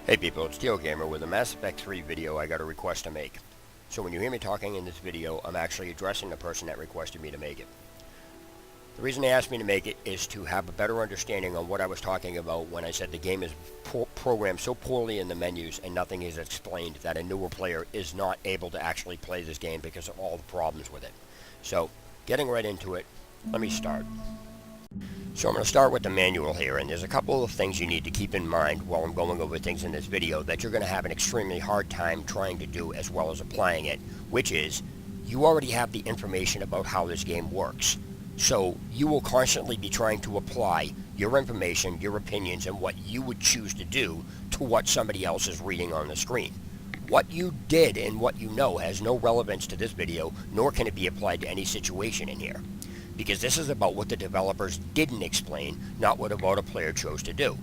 Hey people, it's Steel Gamer with a Mass Effect 3 video I got a request to make. So when you hear me talking in this video, I'm actually addressing the person that requested me to make it. The reason they asked me to make it is to have a better understanding on what I was talking about when I said the game is programmed so poorly in the menus and nothing is explained that a newer player is not able to actually play this game because of all the problems with it. So, getting right into it, let me start. So I'm going to start with the manual here, and there's a couple of things you need to keep in mind while I'm going over things in this video that you're going to have an extremely hard time trying to do as well as applying it, which is, you already have the information about how this game works. So you will constantly be trying to apply your information, your opinions, and what you would choose to do to what somebody else is reading on the screen. What you did and what you know has no relevance to this video, nor can it be applied to any situation in here. Because this is about what the developers didn't explain, not what a player chose to do.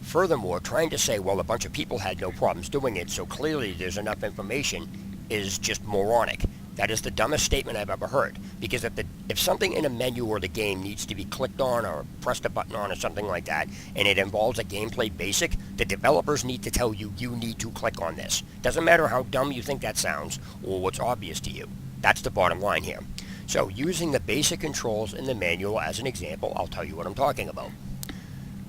Furthermore, trying to say, well, a bunch of people had no problems doing it, so clearly there's enough information, is just moronic. That is the dumbest statement I've ever heard. Because if something in a menu or the game needs to be clicked on or pressed a button on or something like that, and it involves a gameplay basic, the developers need to tell you, you need to click on this. Doesn't matter how dumb you think that sounds, or what's obvious to you. That's the bottom line here. So, using the basic controls in the manual as an example, I'll tell you what I'm talking about. It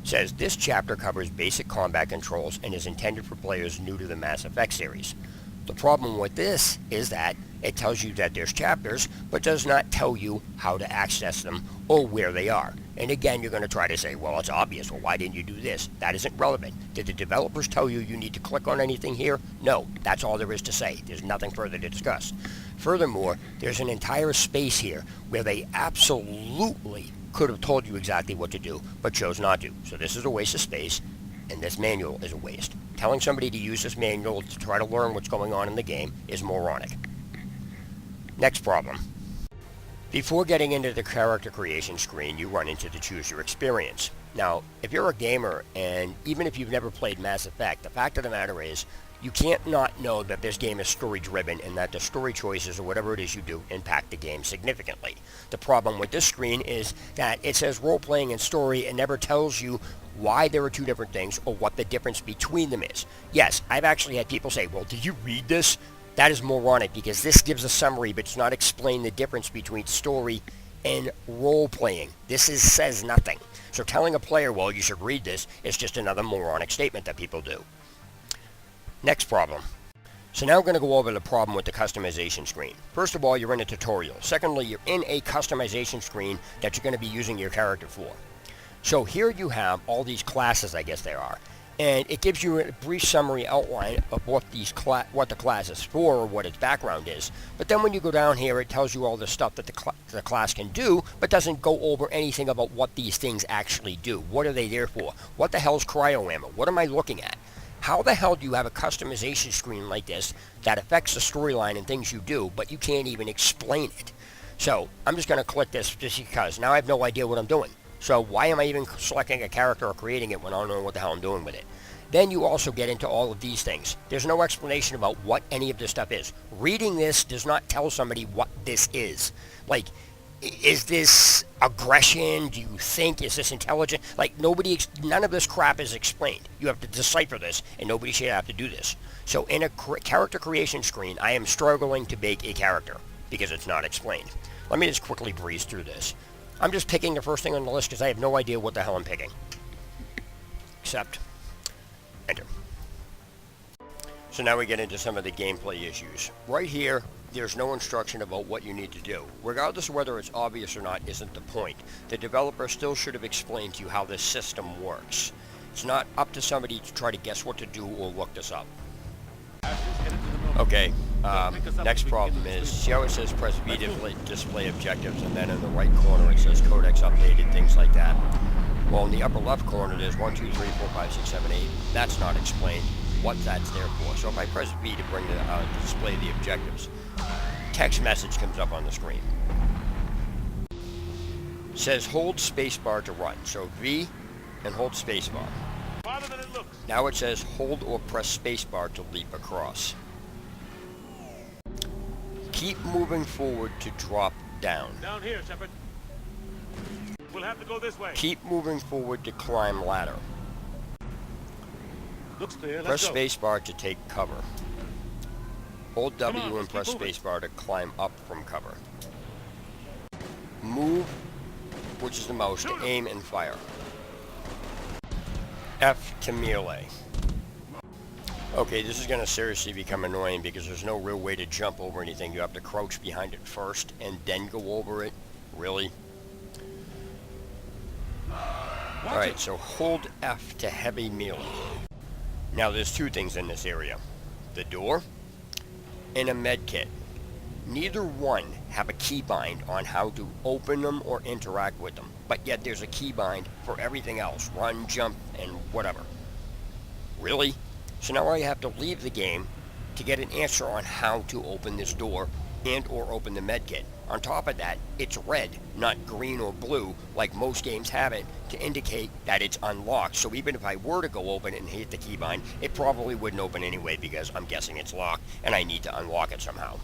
says, this chapter covers basic combat controls and is intended for players new to the Mass Effect series. The problem with this is that it tells you that there's chapters, but does not tell you how to access them or where they are. And again, you're going to try to say, well, it's obvious. Well, why didn't you do this? That isn't relevant. Did the developers tell you you need to click on anything here? No, that's all there is to say. There's nothing further to discuss. Furthermore, there's an entire space here where they absolutely could have told you exactly what to do, but chose not to. So this is a waste of space, and this manual is a waste. Telling somebody to use this manual to try to learn what's going on in the game is moronic. Next problem. Before getting into the character creation screen, you run into the Choose Your Experience. Now, if you're a gamer, and even if you've never played Mass Effect, the fact of the matter is, you can't not know that this game is story-driven and that the story choices or whatever it is you do impact the game significantly. The problem with this screen is that it says role-playing and story and never tells you why there are two different things or what the difference between them is. Yes, I've actually had people say, well, did you read this? That is moronic because this gives a summary but does not explain the difference between story and role-playing. This says nothing. So telling a player, well, you should read this, is just another moronic statement that people do. Next problem. So now we're going to go over the problem with the customization screen. First of all, you're in a tutorial. Secondly, you're in a customization screen that you're going to be using your character for. So here you have all these classes, I guess there are. And it gives you a brief summary outline of what the class is for or what its background is. But then when you go down here, it tells you all the stuff that the class can do, but doesn't go over anything about what these things actually do. What are they there for? What the hell's cryo ammo? What am I looking at? How the hell do you have a customization screen like this that affects the storyline and things you do, but you can't even explain it? So, I'm just going to click this just because now I have no idea what I'm doing. So, why am I even selecting a character or creating it when I don't know what the hell I'm doing with it? Then you also get into all of these things. There's no explanation about what any of this stuff is. Reading this does not tell somebody what this is. Like, is this aggression? Do you think? Is this intelligent? Like, none of this crap is explained. You have to decipher this, and nobody should have to do this. So in a character creation screen, I am struggling to make a character because it's not explained. Let me just quickly breeze through this. I'm just picking the first thing on the list because I have no idea what the hell I'm picking. Accept. Enter. So now we get into some of the gameplay issues. Right here, there's no instruction about what you need to do. Regardless of whether it's obvious or not isn't the point. The developer still should have explained to you how this system works. It's not up to somebody to try to guess what to do or look this up. Okay, next problem is, see how it says press V to display objectives, and then in the right corner it says codex updated, things like that. Well, in the upper left corner there's 1, 2, 3, 4, 5, 6, 7, 8. That's not explained what that's there for. So if I press V to bring the display the objectives, text message comes up on the screen. It says hold spacebar to run. So V and hold spacebar. Now it says hold or press spacebar to leap across. Keep moving forward to drop down. Down here, Shepard. We'll have to go this way. Keep moving forward to climb ladder. Looks clear. Press Let's go. spacebar to take cover. Hold Come W on, and let's press keep moving. spacebar to climb up from cover. Move, which is the mouse, to aim and fire. F to melee. Okay, this is going to seriously become annoying because there's no real way to jump over anything. You have to crouch behind it first and then go over it. Really? Alright, so hold F to heavy melee. Now there's two things in this area. The door and a med kit. Neither one have a keybind on how to open them or interact with them, but yet there's a keybind for everything else. Run, jump, and whatever. Really? So now I have to leave the game to get an answer on how to open this door and or open the medkit. On top of that, it's red, not green or blue, like most games have it, to indicate that it's unlocked. So even if I were to go open it and hit the keybind, it probably wouldn't open anyway because I'm guessing it's locked and I need to unlock it somehow.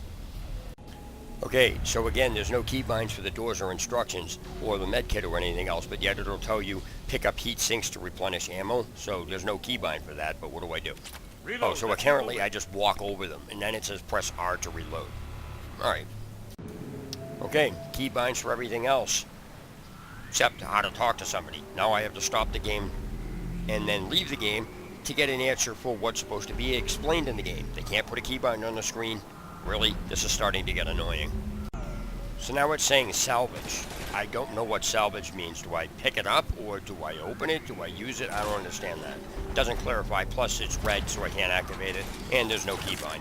Okay, so again, there's no keybinds for the doors or instructions or the medkit or anything else, but yet it'll tell you pick up heat sinks to replenish ammo, so there's no keybind for that, but what do? Reload. Oh, so apparently I just walk over them, and then it says press R to reload. Alright. Okay, keybinds for everything else, except how to talk to somebody. Now I have to stop the game and then leave the game to get an answer for what's supposed to be explained in the game. They can't put a keybind on the screen. Really, this is starting to get annoying. So now it's saying salvage. I don't know what salvage means. Do I pick it up or do I open it? Do I use it? I don't understand that. It doesn't clarify. Plus it's red so I can't activate it. And there's no keybind.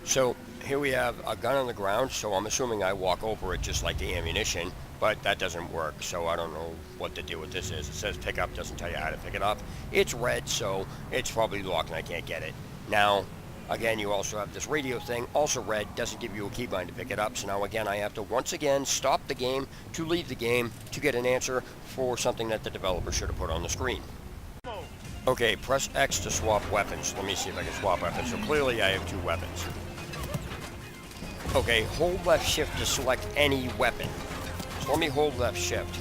So here we have a gun on the ground. So I'm assuming I walk over it just like the ammunition. But that doesn't work. So I don't know what the deal with this is. It says pick up. Doesn't tell you how to pick it up. It's red so it's probably locked and I can't get it. Now, again, you also have this radio thing, also red, doesn't give you a keybind to pick it up. So now again, I have to once again stop the game to leave the game to get an answer for something that the developer should have put on the screen. Okay, press X to swap weapons. Let me see if I can swap weapons. So clearly I have two weapons. Okay, hold left shift to select any weapon. So let me hold left shift.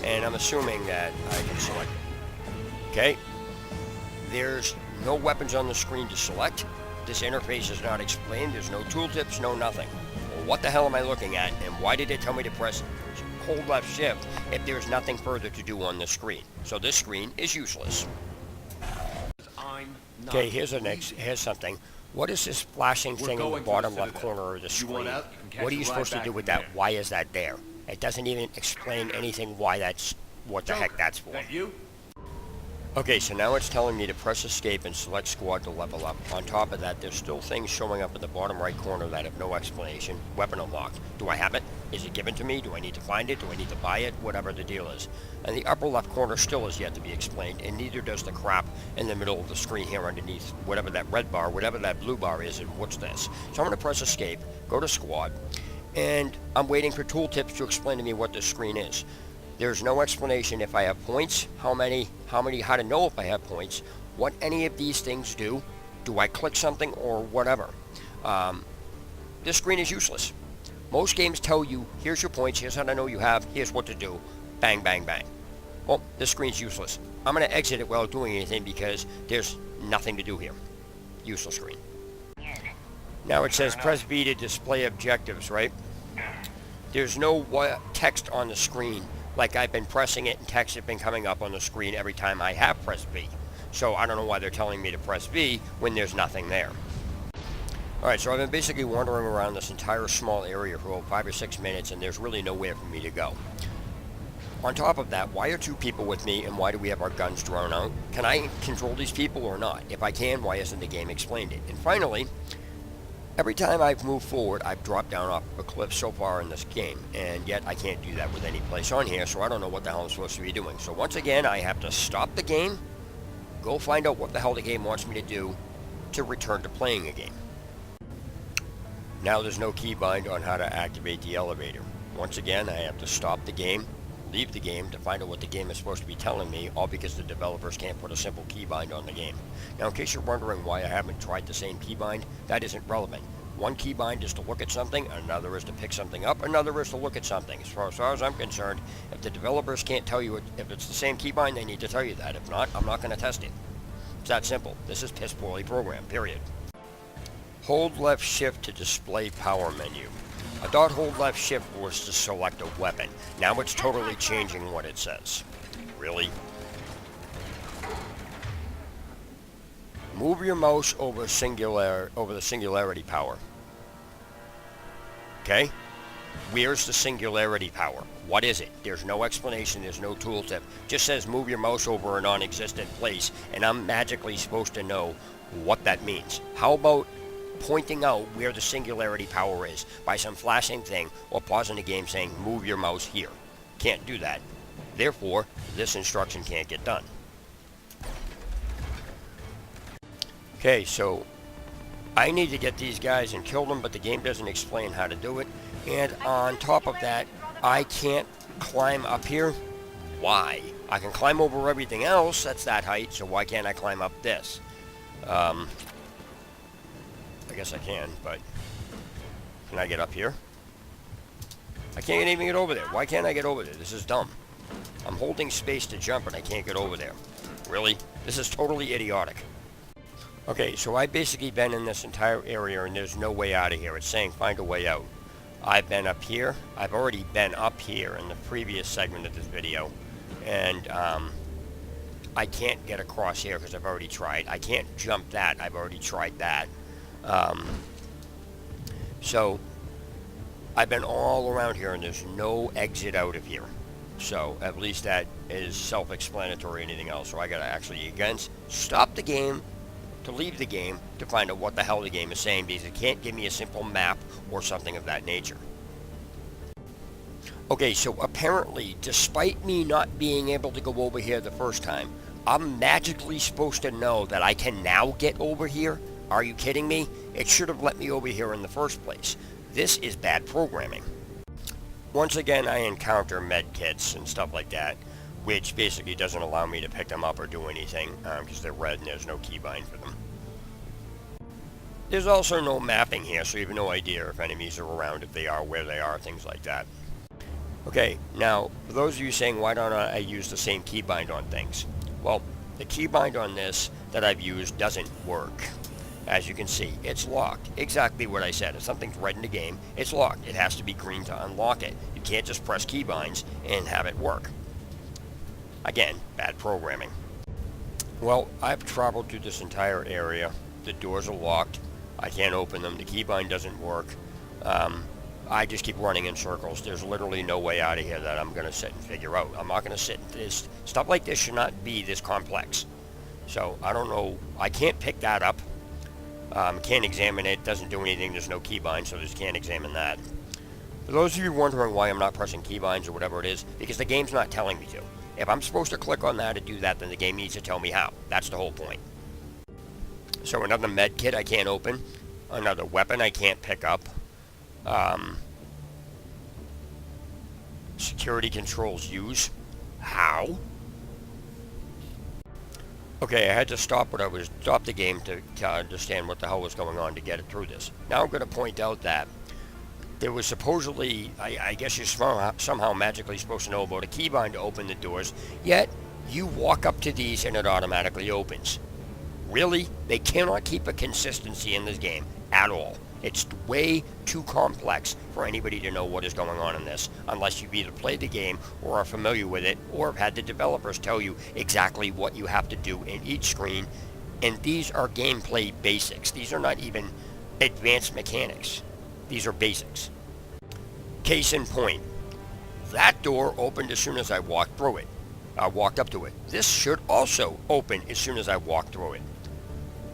And I'm assuming that I can select it. Okay. There's no weapons on the screen to select. This interface is not explained. There's no tooltips, no nothing. Well, what the hell am I looking at? And why did it tell me to press hold left shift if there's nothing further to do on the screen? So this screen is useless. Okay, here's something. What is this flashing thing in the bottom left corner of the screen? What are you supposed to do with that? Why is that there? It doesn't even explain anything why that's, what the heck that's for. Okay, so now it's telling me to press escape and select squad to level up. On top of that, there's still things showing up in the bottom right corner that have no explanation. Weapon unlocked. Do I have it? Is it given to me? Do I need to find it? Do I need to buy it? Whatever the deal is. And the upper left corner still is yet to be explained, and neither does the crap in the middle of the screen here underneath. Whatever that red bar, whatever that blue bar is, and what's this? So I'm going to press escape, go to squad, and I'm waiting for tooltips to explain to me what this screen is. There's no explanation if I have points, how to know if I have points, what any of these things do I click something or whatever. This screen is useless. Most games tell you, here's your points, here's how to know you have, here's what to do, bang, bang, bang. Well, this screen's useless. I'm going to exit it without doing anything because there's nothing to do here. Useless screen. Now it says press B to display objectives, right? There's no text on the screen. Like I've been pressing it and text has been coming up on the screen every time I have pressed B. So I don't know why they're telling me to press B when there's nothing there. Alright, so I've been basically wandering around this entire small area for about 5 or 6 minutes and there's really nowhere for me to go. On top of that, why are two people with me and why do we have our guns drawn out? Can I control these people or not? If I can, why hasn't the game explained it? And finally, every time I've moved forward, I've dropped down off a cliff so far in this game, and yet I can't do that with any place on here, so I don't know what the hell I'm supposed to be doing. So once again, I have to stop the game, go find out what the hell the game wants me to do to return to playing a game. Now there's no keybind on how to activate the elevator. Once again, I have to stop the game, leave the game to find out what the game is supposed to be telling me, all because the developers can't put a simple keybind on the game. Now, in case you're wondering why I haven't tried the same keybind, that isn't relevant. One keybind is to look at something, another is to pick something up, another is to look at something. As far as I'm concerned, if the developers can't tell you if it's the same keybind, they need to tell you that. If not, I'm not going to test it. that simple. This is piss poorly programmed, period. Hold left shift to display power menu. I thought hold left shift was to select a weapon. Now it's totally changing what it says. Really? Move your mouse over the singularity power. Okay? Where's the singularity power? What is it? There's no explanation, there's no tooltip. Just says move your mouse over a non-existent place, and I'm magically supposed to know what that means. How about pointing out where the singularity power is by some flashing thing or pausing the game saying move your mouse here? Can't do that. Therefore, this instruction can't get done. Okay, so I need to get these guys and kill them, but the game doesn't explain how to do it. And on top of that, I can't climb up here. Why? I can climb over everything else, that's that height, so why can't I climb up this? I guess I can, but can I get up here? I can't even get over there. Why can't I get over there? This is dumb. I'm holding space to jump and I can't get over there. Really? This is totally idiotic. Okay, so I've basically been in this entire area and there's no way out of here. It's saying find a way out. I've been up here. I've already been up here in the previous segment of this video. And I can't get across here because I've already tried. I can't jump that. I've already tried that. So I've been all around here and there's no exit out of here. So at least that is self-explanatory. Anything else? So I gotta actually again stop the game to leave the game to find out what the hell the game is saying, because it can't give me a simple map or something of that nature. Okay, so apparently, despite me not being able to go over here the first time, I'm magically supposed to know that I can now get over here? Are you kidding me? It should have let me over here in the first place. This is bad programming. Once again, I encounter med kits and stuff like that, which basically doesn't allow me to pick them up or do anything, because they're red and there's no keybind for them. There's also no mapping here, so you have no idea if enemies are around, if they are, where they are, things like that. Okay, now, for those of you saying, why don't I use the same keybind on things? Well, the keybind on this that I've used doesn't work. As you can see, it's locked. Exactly what I said. If something's red in the game, it's locked. It has to be green to unlock it. You can't just press keybinds and have it work. Again, bad programming. Well, I've traveled through this entire area. The doors are locked. I can't open them. The keybind doesn't work. I just keep running in circles. There's literally no way out of here that I'm going to sit and figure out. I'm not going to sit. Stuff like this should not be this complex. So, I don't know. I can't pick that up. Can't examine it. Doesn't do anything. There's no keybind, so just can't examine that. For those of you wondering why I'm not pressing keybinds or whatever it is, because the game's not telling me to. If I'm supposed to click on that to do that, then the game needs to tell me how. That's the whole point. So another med kit I can't open. Another weapon I can't pick up. Security controls use. How? Okay, I had to stop the game to understand what the hell was going on to get it through this. Now I'm going to point out that there was supposedly, I guess you're somehow magically supposed to know about a keybind to open the doors, yet you walk up to these and it automatically opens. Really? They cannot keep a consistency in this game at all. It's way too complex for anybody to know what is going on in this, unless you've either played the game or are familiar with it, or have had the developers tell you exactly what you have to do in each screen. And these are gameplay basics. These are not even advanced mechanics. These are basics. Case in point, that door opened as soon as I walked through it. I walked up to it. This should also open as soon as I walk through it.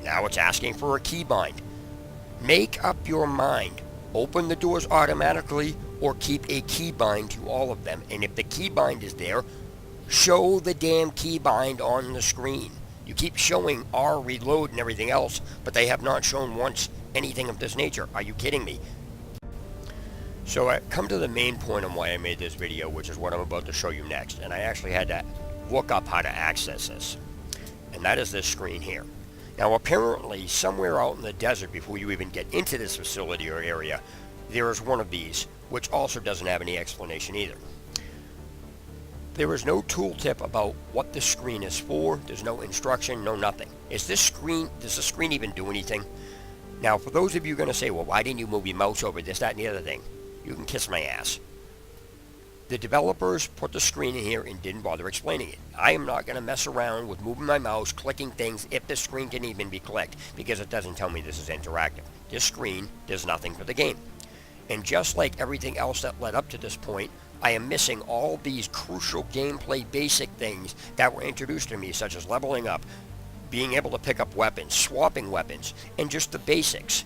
Now it's asking for a keybind. Make up your mind. Open the doors automatically or keep a keybind to all of them. And if the keybind is there, show the damn keybind on the screen. You keep showing R, reload, and everything else, but they have not shown once anything of this nature. Are you kidding me? So I come to the main point on why I made this video, which is what I'm about to show you next. And I actually had to look up how to access this. And that is this screen here. Now apparently somewhere out in the desert before you even get into this facility or area, there is one of these, which also doesn't have any explanation either. There is no tooltip about what the screen is for. There's no instruction, no nothing. does the screen even do anything? Now, for those of you going to say, well, why didn't you move your mouse over this, that, and the other thing? You can kiss my ass. The developers put the screen in here and didn't bother explaining it. I am not going to mess around with moving my mouse, clicking things, if the screen can even be clicked, because it doesn't tell me this is interactive. This screen does nothing for the game. And just like everything else that led up to this point, I am missing all these crucial gameplay basic things that were introduced to me, such as leveling up, being able to pick up weapons, swapping weapons, and just the basics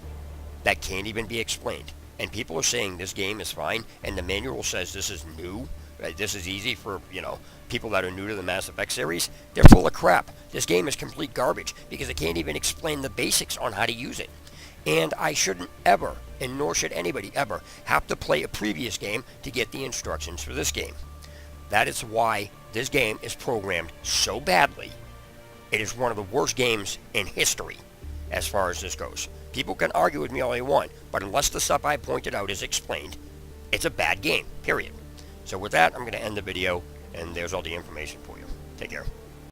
that can't even be explained. And people are saying this game is fine, and the manual says this is new, this is easy for, people that are new to the Mass Effect series. They're full of crap. This game is complete garbage because it can't even explain the basics on how to use it. And I shouldn't ever, and nor should anybody ever, have to play a previous game to get the instructions for this game. That is why this game is programmed so badly. It is one of the worst games in history as far as this goes. People can argue with me all they want, but unless the stuff I pointed out is explained, it's a bad game, period. So with that, I'm going to end the video, and there's all the information for you. Take care.